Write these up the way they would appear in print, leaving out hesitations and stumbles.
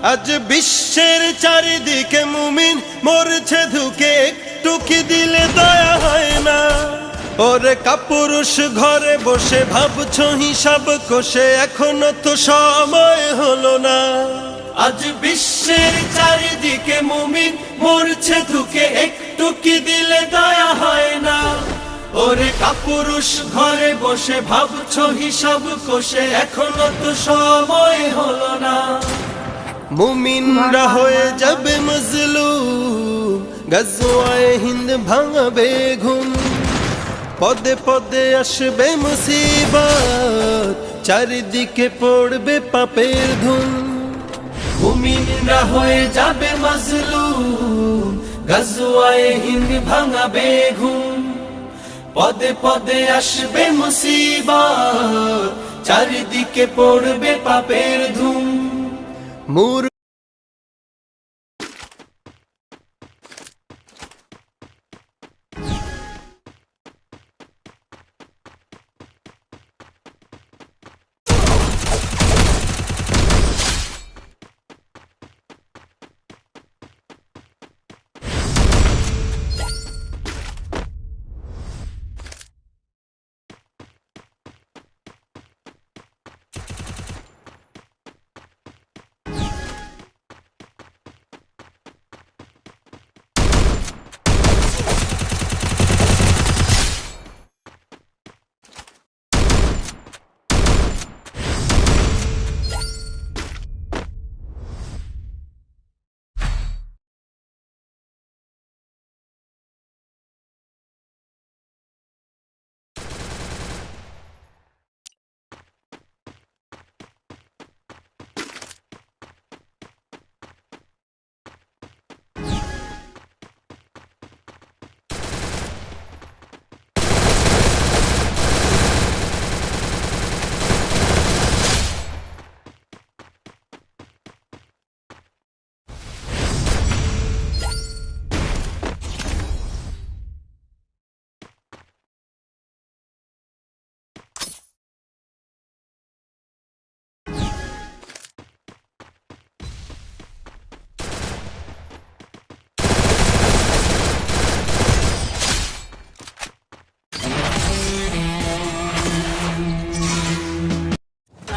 আজ বিশ্বের চারিদিকে মুমিন মরছে ধুকে, একটু কি দিলে দয়া হয় না? ওরে কাপুরুষ ঘরে বসে ভাবছো হিসাব কষে, এখনো তো সময় হলো না। আজ বিশ্বের চারিদিকে মুমিন মরছে ধুকে, একটু কি দিলে দয়া হয় না? ওরে কাপুরুষ ঘরে বসে ভাবছো হিসাব কষে, এখনো তো সময় হলো না। মুমিনরা হয়ে যাবে মজলুম, গাজওয়ায়ে হিন্দ ভাঙাবে ঘুম। পদে পদে আসবে মুসিবত, চারিদিকে পড়বে পাপের ধুম। মুমিনরা হয়ে যাবে মজলুম, গাজওয়ায়ে হিন্দ ভাঙাবে ঘুম। পদে পদে আসবে মুসিবত, চারিদিকে পড়বে পাপের ধুম। মূর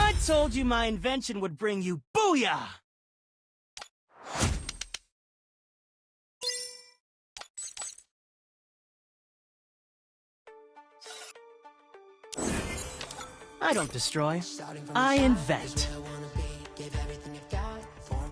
I told you my invention would bring you booyah! I don't destroy, I invent.